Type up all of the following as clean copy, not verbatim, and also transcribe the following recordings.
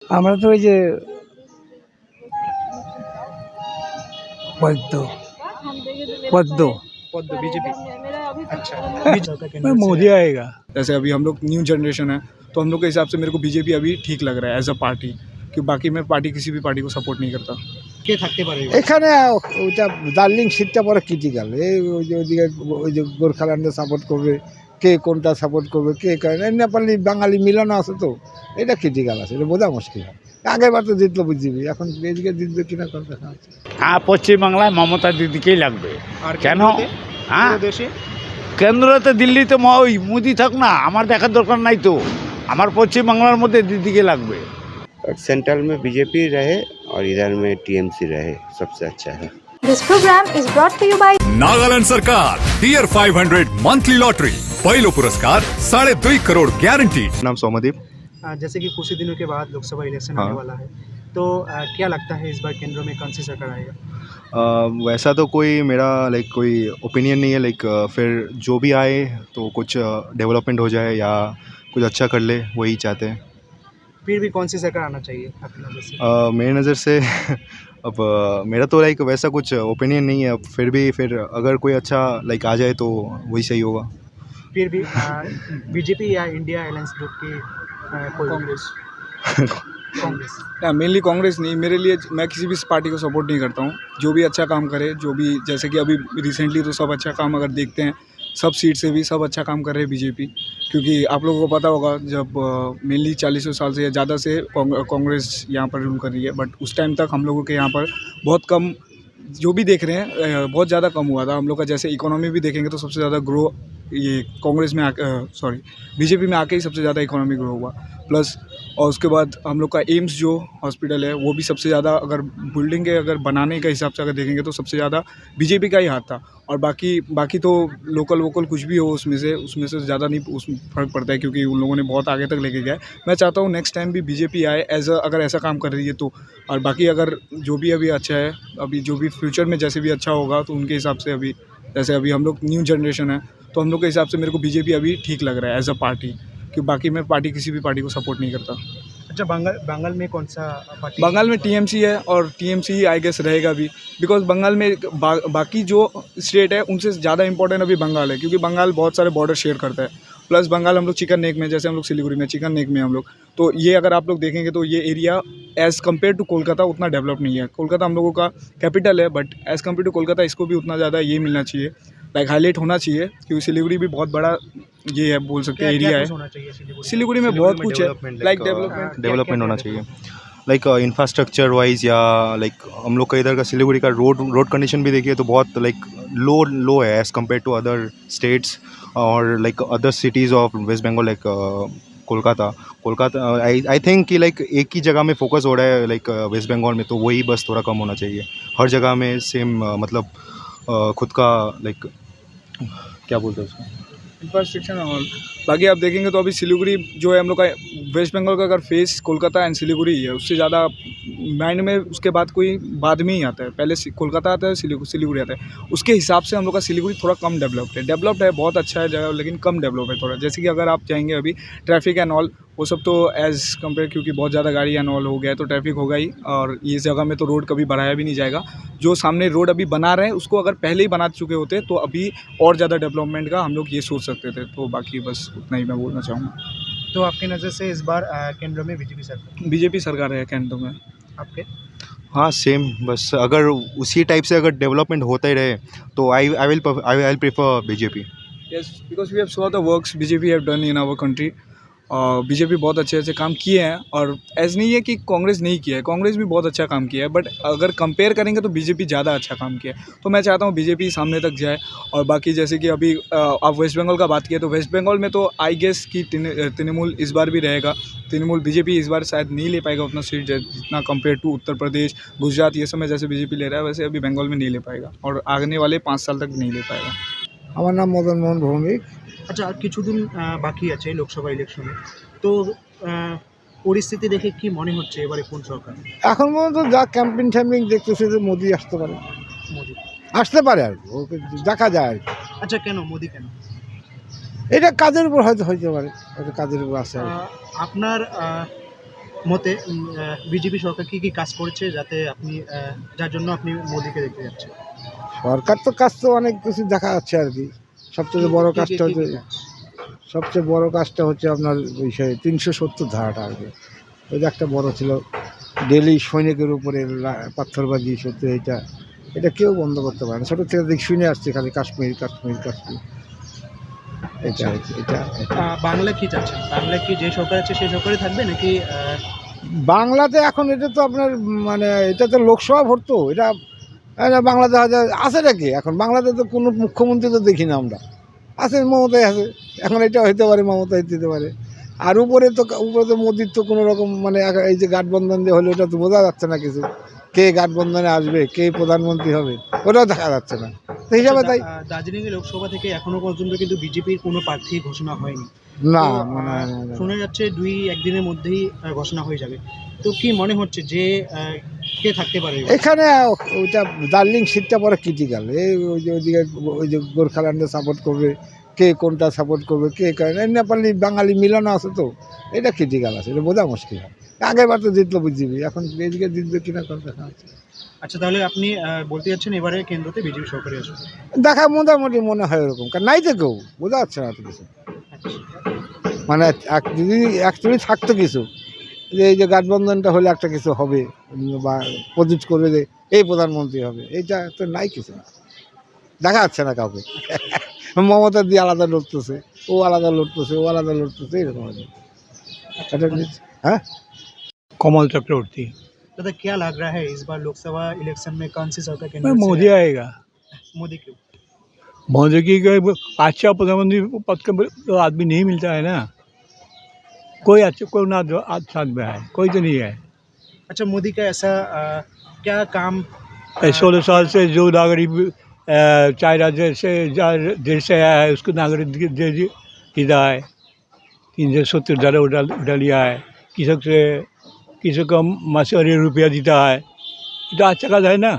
আমরা তো ওই যে পদ্ম पद्म पद्म बीजेपी। अच्छा मोदी आएगा। जैसे अभी हम लोग न्यू जनरेशन है तो हम लोग के हिसाब से मेरे को बीजेपी अभी ठीक लग रहा है एज अ पार्टी, कि बाकी मैं पार्टी किसी भी पार्टी को सपोर्ट नहीं करता। কে থাকতে পারে এখানে ওইটা দার্জিলিং সিটটা বড় ক্রিটিক্যাল। এই ওই যে ওইদিকে ওই যে গোর্খাল্যান্ডে সাপোর্ট করবে, কে কোনটা সাপোর্ট করবে, কে নেপালি বাঙালি মিলানো আছে, তো এটা ক্রিটিক্যাল আছে, এটা বোঝা মুশকিল। আগেরবার তো জিতলো বুঝিবি, এখন এদিকে জিতবে কিনা কথা দেখা আছে। হ্যাঁ, পশ্চিমবাংলায় মমতা দিদিকেই লাগবে। আর কেন? কেন্দ্রতে? হ্যাঁ, পুরো দেশে কেন্দ্রতে দিল্লিতে ওই মোদি থাক না, আমার দেখার দরকার নাই তো। আমার পশ্চিমবাংলার মধ্যে দিদিকে লাগবে। सेंट्रल में बीजेपी रहे और इधर में टीएमसी रहे, सबसे अच्छा है। This program is brought to you by Nagaland सरकार टीयर 500 मंथली लॉटरी पहिलो पुरस्कार 2.5 करोड़ गारंटी। नाम सोमदीप। जैसे कि कुछ ही दिनों के बाद लोकसभा इलेक्शन आने वाला है, तो क्या लगता है इस बार केंद्र में कौन सी सरकार आएगा? वैसा तो कोई मेरा कोई ओपिनियन नहीं है। फिर जो भी आए तो कुछ डेवलपमेंट हो जाए या कुछ अच्छा कर ले, वही चाहते हैं। फिर भी कौन सी सरकार आना चाहिए आपकी नज़र से? मेरी नज़र से अब मेरा तो वैसा कुछ ओपिनियन नहीं है। अब फिर अगर कोई अच्छा आ जाए तो वही सही होगा। फिर भी बीजेपी या इंडिया अलायंस ग्रुप की कोई कांग्रेस कांग्रेस मेनली कांग्रेस नहीं, मेरे लिए मैं किसी भी पार्टी को सपोर्ट नहीं करता हूँ। जो भी अच्छा काम करे, जो भी जैसे कि अभी रिसेंटली तो सब अच्छा काम अगर देखते हैं, सब सीट से भी सब अच्छा काम कर रहे हैं बीजेपी। क्योंकि आप लोगों को पता होगा जब मेनली 40 साल से या ज़्यादा से कांग्रेस यहाँ पर रूल कर रही है, बट उस टाइम तक हम लोगों के यहाँ पर बहुत कम, जो भी देख रहे हैं बहुत ज़्यादा कम हुआ था हम लोग का। जैसे इकोनॉमी भी देखेंगे तो सबसे ज़्यादा ग्रो ये कांग्रेस में बीजेपी में आके ही सबसे ज़्यादा इकोनॉमी ग्रो हुआ। प्लस और उसके बाद हम लोग का एम्स जो हॉस्पिटल है वो भी सबसे ज़्यादा, अगर बिल्डिंग के अगर बनाने के हिसाब से अगर देखेंगे तो सबसे ज़्यादा बीजेपी का ही हाथ था। और बाकी तो लोकल वोकल कुछ भी हो उसमें से ज़्यादा नहीं उसमें फ़र्क पड़ता है, क्योंकि उन लोगों ने बहुत आगे तक लेके गया है। मैं चाहता हूँ नेक्स्ट टाइम भी बीजेपी आए अगर ऐसा काम कर रही है तो। और बाकी अगर जो भी अभी अच्छा है, अभी जो भी फ्यूचर में जैसे भी अच्छा होगा तो उनके हिसाब से अभी, जैसे अभी हम लोग न्यू जनरेशन है तो हम लोग के हिसाब से मेरे को बीजेपी अभी ठीक लग रहा है एज अ पार्टी, कि बाकी मैं पार्टी किसी भी पार्टी को सपोर्ट नहीं करता। अच्छा, बंगाल में कौन सा पार्टी? बंगाल में टीएमसी है और टीएमसी आई गेस रहेगा भी, बिकॉज बंगाल में बाकी जो स्टेट है उनसे ज़्यादा इंपॉर्टेंट अभी बंगाल है, क्योंकि बंगाल बहुत सारे बॉर्डर शेयर करता है। प्लस बंगाल हम लोग चिकन नेक में, जैसे हम लोग सिलीगुड़ी में चिकन नेक में हम लोग, तो ये अगर आप लोग देखेंगे तो ये area as compare to Kolkata उतना डेवलप नहीं है। कोलकाता हम लोगों का कैपिटल है, but as compare to Kolkata इसको भी उतना ज़्यादा ये मिलना चाहिए, हाईलाइट होना चाहिए, क्योंकि सिलीगुड़ी भी बहुत बड़ा ये है, बोल सकते हैं एरिया है। सिलीगुड़ी में बहुत कुछ है, डेवलपमेंट होना चाहिए। इंफ्रास्ट्रक्चर वाइज या हम लोग का इधर का सिलीगुड़ी का रोड कंडीशन भी देखिए तो बहुत लो है as compare to other states और other cities of west Bengal, Kolkata. I think कि एक ही जगह में फोकस हो रहा है वेस्ट बंगाल में, तो वही बस थोड़ा कम होना चाहिए। हर जगह में सेम खुद का क्या बोलते हैं उसको, इंफ्रास्ट्रक्चर और बाकी आप देखेंगे तो अभी सिलीगुड़ी जो है हम लोग का वेस्ट बंगाल का अगर फेस कोलकाता एंड सिलीगुड़ी ही है, उससे ज़्यादा माइंड में उसके बाद कोई बाद में ही आता है। पहले कोलकाता आता है, सिलीगुड़ी आता है। उसके हिसाब से हम लोग का सिलीगुड़ी थोड़ा कम डेवलप्ड है, बहुत अच्छा है जगह, लेकिन कम डेवलप है थोड़ा। जैसे कि अगर आप जाएंगे अभी ट्रैफिक एंड ऑल, वो सब तो एज़ कम्पेयर, क्योंकि बहुत ज़्यादा गाड़ी एंड ऑल हो गया है तो ट्रैफिक होगा ही। और ये जगह में तो रोड कभी बढ़ाया भी नहीं जाएगा। जो सामने रोड अभी बना रहे हैं उसको अगर पहले ही बना चुके होते तो अभी और ज़्यादा डेवलपमेंट का हम लोग ये सोच सकते थे। तो बाकी बस उतना ही मैं बोलना चाहूँगा। तो आपकी नज़र से इस बार केंद्र में बीजेपी सरकार है केंद्र में आपके? हाँ, सेम। बस अगर उसी टाइप से अगर डेवलपमेंट होता ही रहे तो I will prefer BJP. Yes, because we have saw the works BJP have done in our country. BJP बहुत अच्छे अच्छे काम किए हैं, और ऐसा नहीं है कि कांग्रेस नहीं किया है, कांग्रेस भी बहुत अच्छा काम किया है, बट अगर कंपेयर करेंगे तो बीजेपी ज़्यादा अच्छा काम किया है। तो मैं चाहता हूँ बीजेपी सामने तक जाए। और बाकी जैसे कि अभी आप वेस्ट बंगाल का बात किया तो वेस्ट बंगाल में तो आई गेस कि तृणमूल इस बार भी रहेगा। तृणमूल बीजेपी इस बार शायद नहीं ले पाएगा उतना सीट जितना कंपेयर टू उत्तर प्रदेश, गुजरात, ये सब में जैसे बीजेपी ले रहा है वैसे अभी बंगाल में नहीं ले पाएगा, और आने वाले 5 साल तक नहीं ले पाएगा। আমার নাম মদন মোহন ভৌমিক। আচ্ছা, আর কিছুদিন বাকি আছে লোকসভা ইলেকশনে, তো পরিস্থিতি দেখে কি মনে হচ্ছে এবারে কোন সরকার? এখন পর্যন্ত যা ক্যাম্পেইন দেখতেছে যে মোদি আসতে পারে, মোদি আসতে পারে আর কি, ওকে দেখা যায় আর কি। আচ্ছা, কেন মোদি কেন? এটা কাজের উপর হয়তো হইতে পারে, হয়তো কাজের উপর আসে আর কি। আপনার মতে বিজেপি সরকার কি কাজ করেছে যাতে আপনি যার জন্য আপনি মোদিকে দেখতে যাচ্ছেন? সরকার তো কাজ তো অনেক কিছু দেখা যাচ্ছে আর কি। সবচেয়ে বড় কাজটা হচ্ছে আপনার ওই 370 ধারাটা আর কি। ওই যে একটা বড় ছিল ডেলি সৈনিকের উপরে পাথরবাজি সত্যি, এটা কেউ বন্ধ করতে পারে না। ছোটো থেকে দেখি শুনে আসছে খালি কাশ্মীর কাশ্মীর কাশ্মীর। এটা বাংলা কি চাচ্ছেন? বাংলা কি যে সরকার আছে সেই সরকারই থাকবে নাকি বাংলাতে এখন এটা তো আপনার মানে এটা তো লোকসভা ভোট তো এটা বাংলাতে আছে নাকি এখন? বাংলাতে তো কোনো মুখ্যমন্ত্রী তো দেখি না আমরা। আছে মমতাই আছে, এখন এটা হইতে পারে মমতাই দিতে পারে। আর উপরে তো মোদির তো কোনো রকম মানে এই যে গাঠবন্ধন যে হলো এটা তো বোঝা যাচ্ছে না কিছু। কে গাঠবন্ধনে আসবে, কে প্রধানমন্ত্রী হবে, ওটাও দেখা যাচ্ছে না। তো হিসাবে তাই দার্জিলিং লোকসভা থেকে এখনো পর্যন্ত কিন্তু বিজেপির কোনো প্রার্থী ঘোষণা হয়নি। না তো, মানে শোনা যাচ্ছে 2-1 দিনের মধ্যেই ঘোষণা হয়ে যাবে। তো কি মনে হচ্ছে যে কে থাকতে পারে এখানে? ওইটা দার্জিলিং সিটটা পরে ক্রিটিক্যাল। ওই যে গোর্খাল্যান্ডে সাপোর্ট করবে, কে কোনটা সাপোর্ট করবে, কে নেপালি বাঙালি মিলানো আছে তো, এটা ক্রিটিক্যাল আছে, এটা বোঝা মুশকিল হয়। আগেরবার তো জিতলো বিজেপি, এখন এদিকে জিতবে কিনা দেখা আছে। আচ্ছা, তাহলে আপনি বলতে যাচ্ছেন এবারে কেন্দ্রতে বিজেপি সরকারই আসবে? দেখা মোটামুটি মনে হয় ওরকম, কারণ নাই তো কেউ, বোঝা যাচ্ছে না তো কিছু। মানে যদি অ্যাকচুয়ালি থাকতো কিছু, যে এই যে গাঠবন্ধনটা হলে একটা কিছু হবে বা প্রযোজ করবে যে এই প্রধানমন্ত্রী হবে, এইটা তো নাই কিছু না, দেখা যাচ্ছে না কাউকে। মমতা দিয়ে আলাদা লড়তেছে, ও আলাদা লড়তেছে, ও আলাদা লড়তেছে, এরকম আছে। हाँ कमल चक्रवर्ती। दादा, क्या लग रहा है इस बार लोकसभा इलेक्शन में कौन सी सरकार मैं केंद्र से मोदी आए? आएगा। मोदी क्यों? मोदी की अच्छा प्रधानमंत्री पद का तो आदमी नहीं मिलता है ना, कोई अच्छा कोई ना जो आज साथ में है, कोई तो नहीं है। अच्छा, मोदी का ऐसा क्या काम 16 साल से जो नागरिक चाहे राज्य से देश से आया है उसको नागरिक दे दिया है। 370 दर उठा लिया है। किसी को मासिक रुपया देता है, तो अच्छा काज है ना।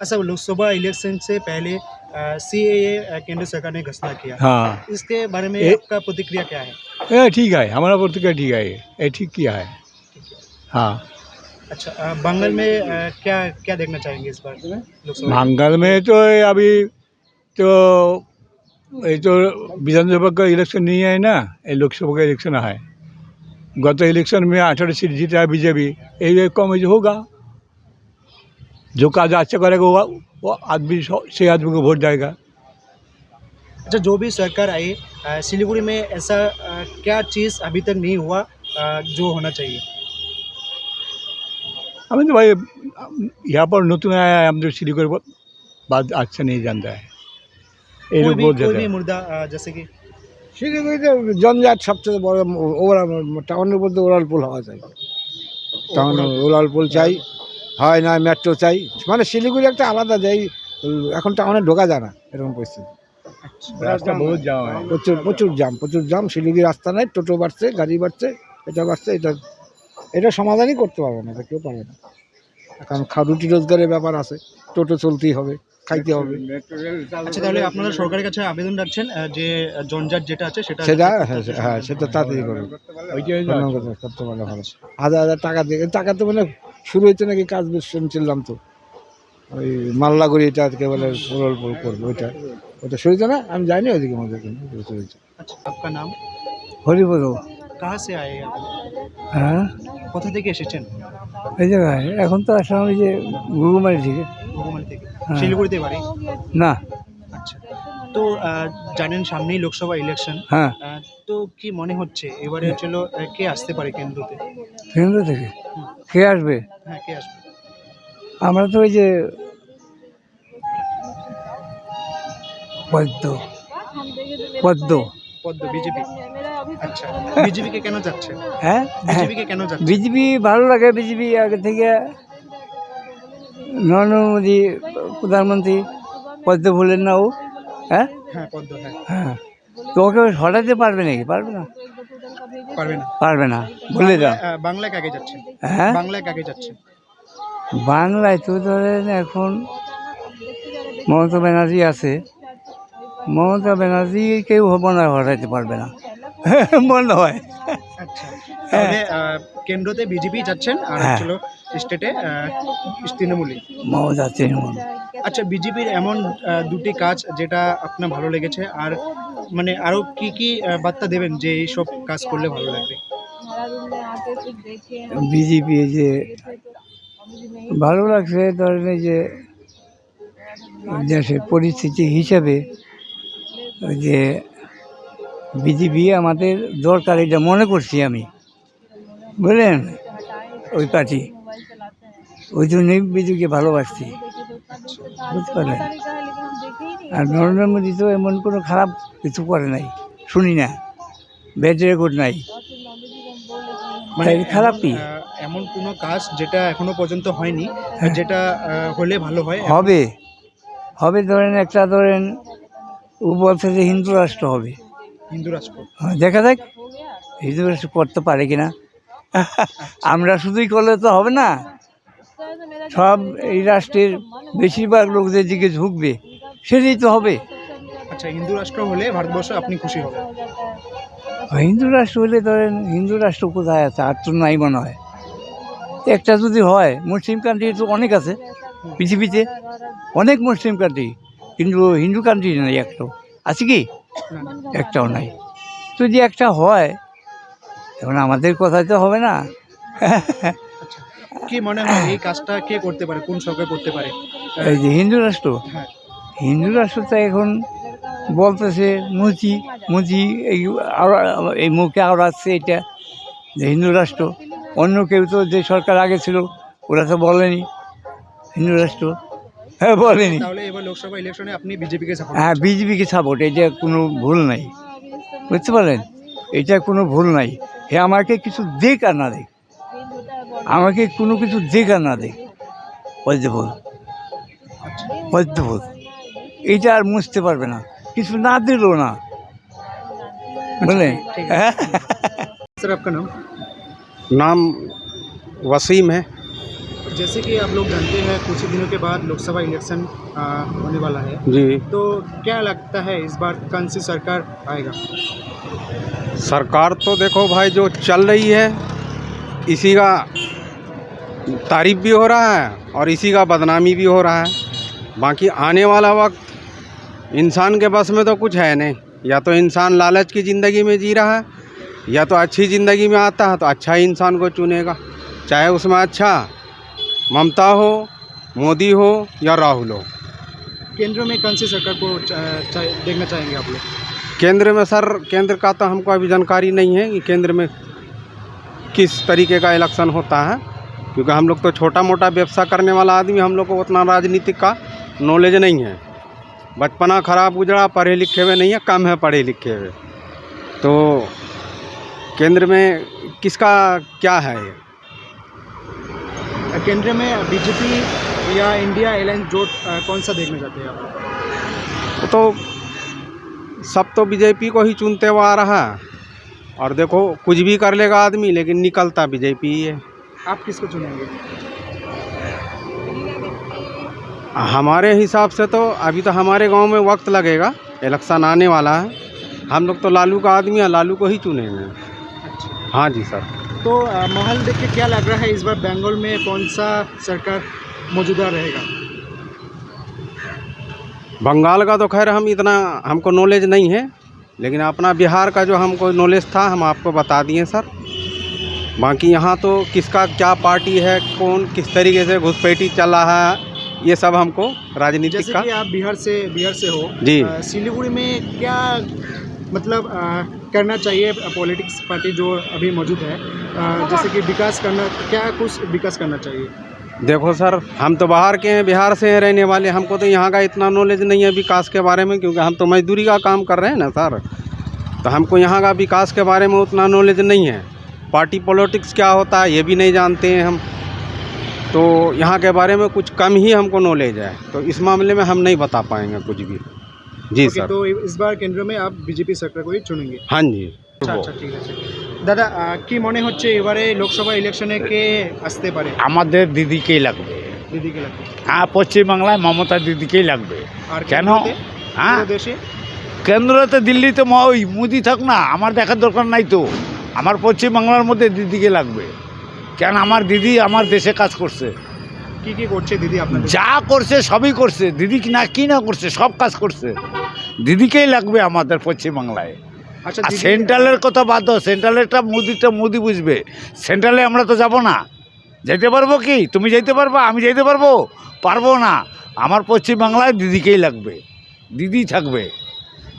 अच्छा, लोकसभा इलेक्शन से पहले CAA केंद्र सरकार ने घोषणा किया, हाँ इसके बारे में आपका प्रतिक्रिया क्या है? ये ठीक है, हमारा प्रतिक्रिया ठीक है, ये ठीक किया है। हाँ, अच्छा, बंगाल में क्या क्या देखना चाहेंगे इस बार लोकसभा? बंगाल में तो अभी तो ये तो विधानसभा का इलेक्शन नहीं है ना, ये लोकसभा का इलेक्शन है। गत इलेक्शन में 18 सीट जीता है बीजेपी, ये कम होगा। जो काज अच्छा करेगा वो आदमी से आदमी को वोट जाएगा। अच्छा, जो भी सरकार आई सिलीगुड़ी में ऐसा क्या चीज़ अभी तक नहीं हुआ जो होना चाहिए? हमें तो भाई यहाँ पर नतून आया है, हम तो सिलीगुड़ी बात अच्छा नहीं जानता है। ये लोग बहुत कोई ज़्यादा भी मुद्दा जैसे कि শিলিগুড়িতে জঞ্জাট সবচেয়ে বড়। টাউনের মধ্যে ওরালপুল হওয়া চাই, টাউনে ওরালপুল চাই, হয় না মেট্রো চাই। মানে শিলিগুড়ি একটা আলাদা যাই, এখন টাউনে ঢোকা যায় না এরকম পরিস্থিতি। रास्ता बहुत जाम है। প্রচুর জাম। শিলিগুড়ি রাস্তা নাই, টোটো বাড়ছে, গাড়ি বাড়ছে, এটা বাড়ছে, এটা সমাধানই করতে পারবে না, এটা কেউ পারবে না। কারণ রুটি রোজগারের ব্যাপার আছে, টোটো চলতেই হবে, খাইতে হবে। আচ্ছা, তাহলে আপনারা সরকারের কাছে আবেদন রাখছেন যে জঞ্জাট যেটা আছে সেটা হ্যাঁ সেটা তাড়াতাড়ি করবে, করতে পারলে ভালো। হাজার টাকা দিয়ে টাকা তো মানে শুরু হয়েছে নাকি কাজ, বেশ শুনছিলাম তো। ওই মাল্লাগুড়ি এটা একেবারে প্রকল্প করবে, ওটা শুরু হয়েছে না? আমি জানি ওইদিকে মধ্যে শুরু হয়েছে। আচ্ছা, আপনার নাম? হরিপদ। কাহা সে আয়ে? হ্যাঁ, কোথা থেকে এসেছেন? এই জায়গায় এখন তো আসলাম ওই যে গুগুমারি থেকে। গুগুমারি থেকে? শিলিগুড়িতে বাড়ি? না। আচ্ছা, তো জানেন সামনেই লোকসভা ইলেকশন, হ্যাঁ, তো কি মনে হচ্ছে এবারে চলো কে আসতে পারে কেন্দ্রতে? কেন্দ্র থেকে কে আসবে? হ্যাঁ, কে আসবে? আমরা তো ওই যে পদ্ম বিজেপি। আচ্ছা, বিজেপি কে কেন যাচ্ছে? হ্যাঁ, বিজেপি কে কেন যাচ্ছে? বিজেপি ভালো লাগে। বিজেপি আগে থেকে নরেন্দ্র মোদী প্রধানমন্ত্রী, পদ্ম ভুলেন না ও? হ্যাঁ হ্যাঁ, পদ্ম, হ্যাঁ। হ্যাঁ, তো ওকে হটাতে পারবে নাকি? পারবে না, পারবে না, ভুলে যাও। বাংলায় কাকে যাচ্ছে? হ্যাঁ, বাংলায় কাকে যাচ্ছে? বাংলায় তো ধরেন এখন মমতা ব্যানার্জি আছে। মমতা ব্যানার্জি কেউ হবো না, হটাইতে পারবে না। মনে হয়। আচ্ছা তাহলে কেন্দ্রতে বিজেপি যাচ্ছেন আর হ্যাঁ। হচ্ছিল স্টেটে তৃণমূলী। মমতা তৃণমূল। আচ্ছা বিজেপির এমন দুটি কাজ যেটা আপনার ভালো লেগেছে আর মানে আরো কি কি বার্তা দেবেন যে এই সব কাজ করলে ভালো লাগবে? বিজেপি যে ভালো লাগছে ধরেন এই যে দেশের পরিস্থিতি হিসাবে ওই যে বিজেপি আমাদের দরকার এটা মনে করছি আমি, বুঝলেন, ওই পার্টি, ওই জন্যই বিজেপিকে ভালোবাসছি, বুঝতে পারলেন। আর নরেন্দ্র মোদী তো এমন কোনো খারাপ কিছু করে নাই, শুনি না, ব্যাড রেকর্ড নাই, মানে খারাপই এমন কোনো কাজ যেটা এখনো পর্যন্ত হয়নি যেটা হলে ভালো হয়? হবে, হবে ধরেন একটা ধরেন ও বলছে যে হিন্দু রাষ্ট্র হবে, হিন্দু রাষ্ট্র। দেখা যাক হিন্দু রাষ্ট্র করতে পারে কিনা। আমরা শুধুই করলে তো হবে না, সব এই রাষ্ট্রের বেশিরভাগ লোক যেদিকে ঝুঁকবে সেটাই তো হবে। আচ্ছা হিন্দু রাষ্ট্র হলে ভারতবর্ষে আপনি খুশি হবেন? হিন্দু রাষ্ট্র হলে ধরেন হিন্দু রাষ্ট্র কোথায় আছে, আর তো নাই মনে হয়। একটা যদি হয়, মুসলিম কান্ট্রি তো অনেক আছে পৃথিবীতে, অনেক মুসলিম কান্ট্রি, কিন্তু হিন্দু কান্ট্রি নাই একটাও, আছে কি? একটাও নাই। যদি একটা হয় এখন আমাদের কথাই তো হবে না। কি মনে হয় এই কাজটা কে করতে পারে, কোন সরকার করতে পারে? এই যে হিন্দু রাষ্ট্র, হ্যাঁ। হিন্দু রাষ্ট্রটা এখন বলতেছে মুচি এই মুখে আওড়াচ্ছে এটা যে হিন্দু রাষ্ট্র। অন্য কেউ তো যে সরকার আগে ছিল ওরা তো বলেনি হিন্দু রাষ্ট্র, হ্যাঁ বলেনি। তাহলে এবার লোকসভা ইলেকশনে আপনি বিজেপিকে সাপোর্ট? হ্যাঁ বিজেপিকে সাপোর্ট, এটা কোনো ভুল নাই, বুঝতে পারলেন, এটা কোনো ভুল নাই। হে আমাকে কিছু দেখ আর না দেখ, আমাকে কোনো কিছু দেখ আর না দেখ, বলতে ভুল, বলতে ভুল, এইটা আর মুছতে পারবে না, কিছু না দিল না, বুঝলেন। सर आपका नाम? नाम वसीम है। जैसे कि आप लोग जानते हैं कुछ ही दिनों के बाद लोकसभा इलेक्शन होने वाला है, जी तो क्या लगता है इस बार कौन सी सरकार आएगा? सरकार तो देखो भाई जो चल रही है इसी का तारीफ भी हो रहा है और इसी का बदनामी भी हो रहा है। बाकी आने वाला वक्त इंसान के बस में तो कुछ है नहीं, या तो इंसान लालच की ज़िंदगी में जी रहा है या तो अच्छी ज़िंदगी में आता है तो अच्छा ही इंसान को चुनेगा, चाहे उसमें अच्छा ममता हो, मोदी हो या राहुल हो। केंद्र में कौन सी सरकार को देखना चाहेंगे आप लोग? केंद्र में सर, केंद्र का तो हमको अभी जानकारी नहीं है कि केंद्र में किस तरीके का इलेक्शन होता है, क्योंकि हम लोग तो छोटा मोटा व्यवसाय करने वाला आदमी, हम लोग को उतना राजनीतिक का नॉलेज नहीं है, बचपना खराब गुजरा, पढ़े लिखे हुए नहीं है, कम है पढ़े लिखे हुए। तो केंद्र में किसका क्या है? केंद्र में बीजेपी या इंडिया अलायंस जोट कौन सा देखना चाहते हैं आप लोग? तो सब तो बीजेपी को ही चुनते हुआ आ रहा है, और देखो कुछ भी कर लेगा आदमी लेकिन निकलता बीजेपी ही है। आप किसको चुनेंगे? हमारे हिसाब से तो अभी तो हमारे गांव में वक्त लगेगा, इलेक्शन आने वाला है, हम लोग तो लालू का आदमी है, लालू को ही चुनेंगे। हाँ जी सर। तो माहौल देख के क्या लग रहा है इस बार बंगाल में कौन सा सरकार मौजूदा रहेगा? बंगाल का तो खैर हम इतना हमको नॉलेज नहीं है, लेकिन अपना बिहार का जो हमको नॉलेज था हम आपको बता दिए सर। बाकी यहाँ तो किसका क्या पार्टी है, कौन किस तरीके से घुसपैठी चल रहा है, ये सब हमको राजनीतिक जैसे का। कि आप बिहार से हो जी। सिलीगुड़ी में क्या मतलब करना चाहिए पॉलिटिक्स पार्टी जो अभी मौजूद है, जैसे कि विकास करना, क्या कुछ विकास करना चाहिए? देखो सर, हम तो बाहर के हैं, बिहार से हैं रहने वाले, हमको तो यहाँ का इतना नॉलेज नहीं है विकास के बारे में, क्योंकि हम तो मजदूरी का काम कर रहे हैं ना सर, तो हमको यहाँ का विकास के बारे में उतना नॉलेज नहीं है। पार्टी पॉलिटिक्स क्या होता है ये भी नहीं जानते हैं हम, तो यहाँ के बारे में कुछ कम ही हमको नॉलेज है, तो इस मामले में हम नहीं बता पाएंगे कुछ भी। जी सर। तो इस बार केंद्र में आप बीजेपी सरकार को ही चुनेंगे? हाँ जी। আচ্ছা আচ্ছা ঠিক আছে দাদা, কি মনে হচ্ছে এবারে লোকসভা ইলেকশনে কে আসতে পারে? আমাদের দিদিকেই লাগবে। দিদিকে লাগবে? হ্যাঁ, পশ্চিমবাংলায় মমতা দিদিকেই লাগবে। আর কেন? কেন্দ্রতে? হ্যাঁ, পুরো দেশে? কেন্দ্রতে দিল্লিতে ওই মোদি থাক না, আমার দেখার দরকার নাই তো। আমার পশ্চিমবাংলার মধ্যে দিদিকে লাগবে, কেন আমার দিদি আমার দেশে কাজ করছে, কি করছে দিদি আপনাদের? যা করছে সবই করছে দিদি, কি না করছে সব কাজ করছে। দিদিকেই লাগবে আমাদের পশ্চিমবাংলায়। আচ্ছা আর দিদি, সেন্ট্রালের কথা বাদ দাও, সেন্ট্রালেরটা মোদি বুঝবে। সেন্ট্রালে আমরা তো যাব না, যেতে পারবো কি? তুমি যেতে পারবা, আমি যেতে পারবো না। আমার পশ্চিমবাংলায় দিদিকেই লাগবে, দিদি থাকবে।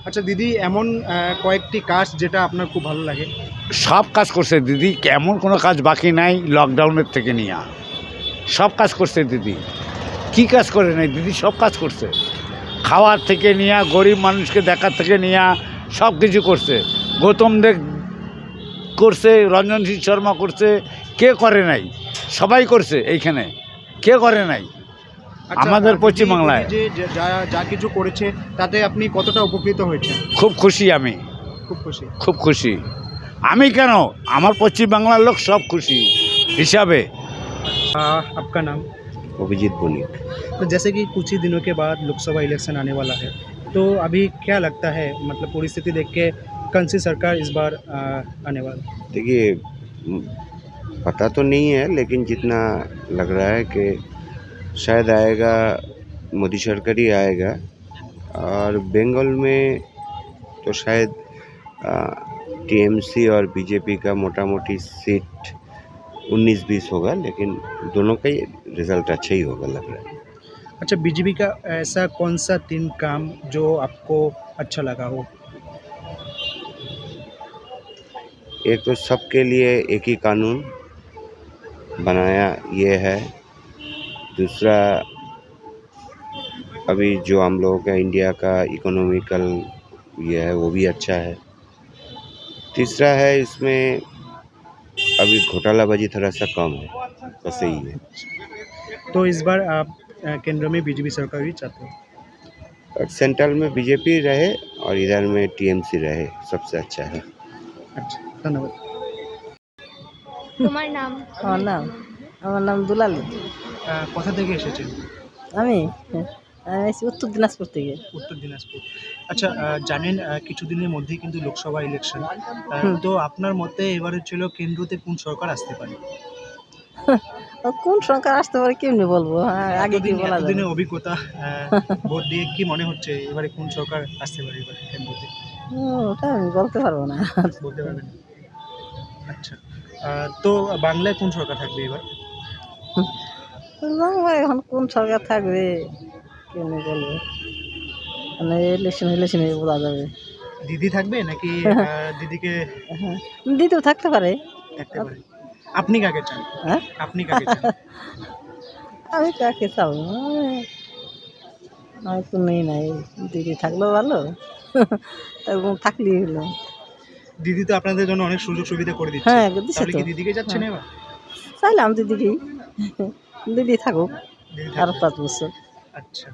আচ্ছা দিদি, এমন কয়েকটি কাজ যেটা আপনার খুব ভালো লাগে? সব কাজ করছে দিদি, এমন কোনো কাজ বাকি নাই। লকডাউনের থেকে নিয়ে সব কাজ করছে দিদি, কি কাজ করে নাই দিদি? সব কাজ করছে, খাওয়ার থেকে নিয়ে গরিব মানুষকে দেখার থেকে নিয়ে সব কিছু করছে। গৌতম দেব করছে, রঞ্জন সিং শর্মা করছে, কে করে নাই? সবাই করছে এইখানে, কে করে নাই? আচ্ছা, আমাদের দিদি, পশ্চিমবাংলায় যে যা কিছু করেছে তাতে আপনি কতটা উপকৃত হয়েছেন? খুব খুশি, আমি খুব খুশি। আমি কেন, আমার পশ্চিমবাংলার লোক সব খুশি হিসাবে। आपका नाम? अभिजीत बोनिक। तो जैसे कि कुछ ही दिनों के बाद लोकसभा इलेक्शन आने वाला है, तो अभी क्या लगता है, मतलब परिस्थिति देख के कौन सी सरकार इस बार आने वाला? देखिए, पता तो नहीं है, लेकिन जितना लग रहा है कि शायद आएगा मोदी सरकार ही आएगा। और बंगाल में तो शायद टीएमसी और बीजेपी का मोटा मोटी सीट 19-20 होगा, लेकिन दोनों का ही रिजल्ट अच्छा ही होगा लग रहा है। अच्छा, बीजेपी का ऐसा कौन सा 3 काम जो आपको अच्छा लगा हो? एक तो सबके लिए एक ही कानून बनाया ये है। दूसरा, अभी जो हम लोगों का इंडिया का इकोनॉमिकल ये है वो भी अच्छा है। तीसरा है, इसमें अभी घोटालाबाजी थोड़ा सा कम है, बस यही है। तो इस बार आप केंद्र में बीजेपी सरकार ही चाहते हो? और सेंट्रल में बीजेपी रहे और इधर में टीएमसी रहे, सबसे अच्छा है। अच्छा, धन्यवाद। তোমার নাম? আমার নাম দুলালী। কোথা থেকে এসেছেন? আমি উত্তর দিনাজপুর থেকে। উত্তর দিনাজপুর। আচ্ছা, জানেন কিছুদিনের মধ্যেই কিন্তু লোকসভা ইলেকশন, তো আপনার মতে এবারে ছিল কেন্দ্রতে কোন সরকার আসতে পারে? কোন সরকার আসতে পারে কেমনি বলবো, আগে কি বলা যাবে? এতদিনের অভিজ্ঞতা, ভোট দিয়ে কি মনে হচ্ছে এবারে কোন সরকার আসতে পারে এবারে কেন্দ্রতে? ওটা আমি বলতে পারবো না। বলতে পারবেন না? আচ্ছা, তো বাংলায় কোন সরকার থাকবে এবার? বাংলায় এখন কোন সরকার থাকবে কেমনি বলবো, মানে ইলেকশনে বলা যাবে। দিদি থাকবে নাকি দিদিকে? দিদিও থাকতে পারে। থাকতে পারে। আপনি কাকে চান? হ্যাঁ, আপনি কাকে চান? আমি কাকে চাও, আমি তো নেই নাই, দিদি থাকলেও ভালো, এবং থাকলেই হলো। দিদি তো আপনাদের জন্য অনেক সুযোগ সুবিধা করে দিচ্ছে। হ্যাঁ, দিচ্ছে তাহলে তো। কি দিদিকে যাচ্ছেন এবার? চাইলাম দিদিকেই, দিদি থাকুক দিদি আরো থাকবে। 5 বছর। আচ্ছা,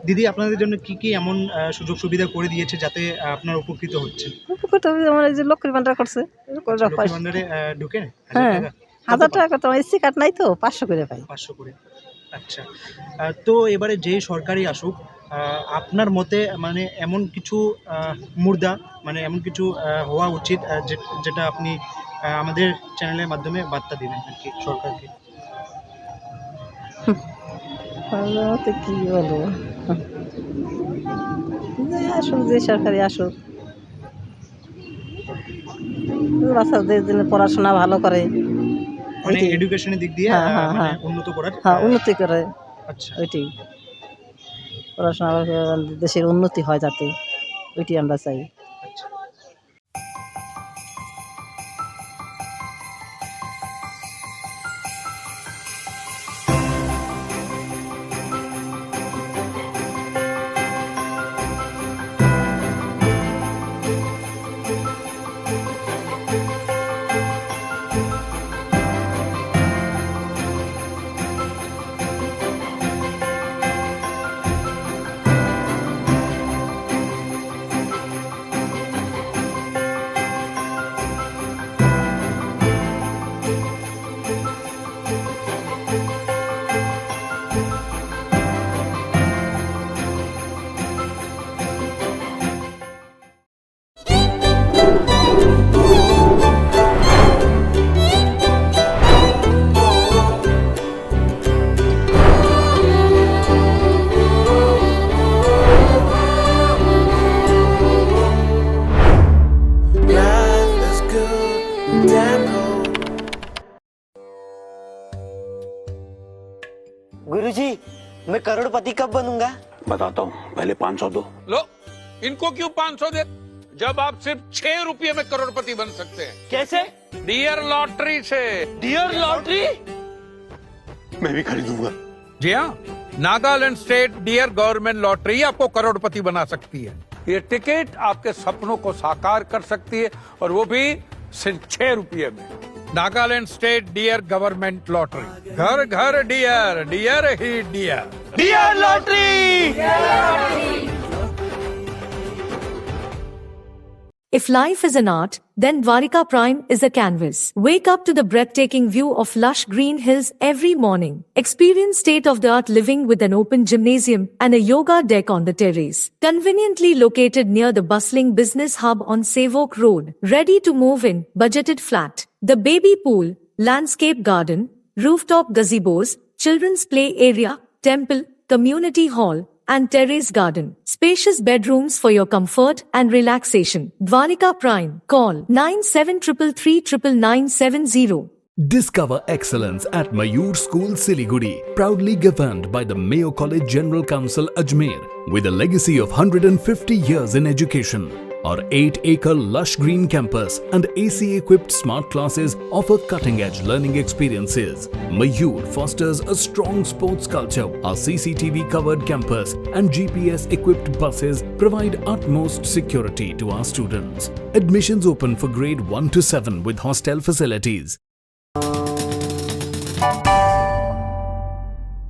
দিদি আপনাদের জন্য কি এমন সুযোগ সুবিধা করে দিয়েছে যাতে আপনার উপকৃত হচ্ছেন? উপকৃত আমার এই যে লক্ষ্মীর ভান্ডার করছে, লক্ষ্মীর ভান্ডারে ঢুকে? হ্যাঁ, 1000 টাকা তো এসি কার্ড নাই তো 500 করে পাই। 500 করে। আচ্ছা, তো এবারে যেই সরকারই আসুক, আপনার মতে মানে এমন কিছু মুর্দা, মানে এমন কিছু হওয়া উচিত যেটা আপনি আমাদের চ্যানেলের মাধ্যমে বার্তা দিবেন আর কি সরকারকে। তো কি বলবো, আসুক যে সরকারি আসুক, বাচ্চাদের জন্য পড়াশোনা ভালো করে, মানে এডুকেশনের দিক দিয়ে মানে উন্নত করার। হ্যাঁ, উন্নতি করে। আচ্ছা, ওইটাই পড়াশোনা দেশের উন্নতি হয় যাতে, ওইটাই আমরা চাই। আচ্ছা। गुरुजी, मैं करोड़पति कब बनूंगा? बताता हूँ, पहले 500 दो। लो, इनको क्यों 500 दे, जब आप सिर्फ 6 रुपये में करोड़पति बन सकते हैं। कैसे? डियर लॉटरी से। Dear lottery? मैं भी खरीदूंगा। जी हाँ, Nagaland state dear government lottery आपको करोड़पति बना सकती है। ये टिकट आपके सपनों को साकार कर सकती है, और वो भी सिर्फ 6 रुपये में। Nagaland state dear government lottery, घर घर डियर, डियर ही dear. Dear lottery! If life is an art, then Dwarika Prime is a canvas. Wake up to the breathtaking view of lush green hills every morning. Experience state-of-the-art living with an open gymnasium and a yoga deck on the terrace. Conveniently located near the bustling business hub on Savoke Road. Ready to move in, budgeted flat. The baby pool, landscape garden, rooftop gazebos, children's play area, temple, community hall, and terrace garden. Spacious bedrooms for your comfort and relaxation. Dwarika Prime. Call 9733399970. Discover excellence at Mayur School, Siliguri, proudly governed by the Mayo College General Council, Ajmer, with a legacy of 150 years in education. Our 8-acre lush green campus and AC-equipped smart classes offer cutting-edge learning experiences. Mayur fosters a strong sports culture. Our CCTV-covered campus and GPS-equipped buses provide utmost security to our students. Admissions open for grade 1 to 7 with hostel facilities.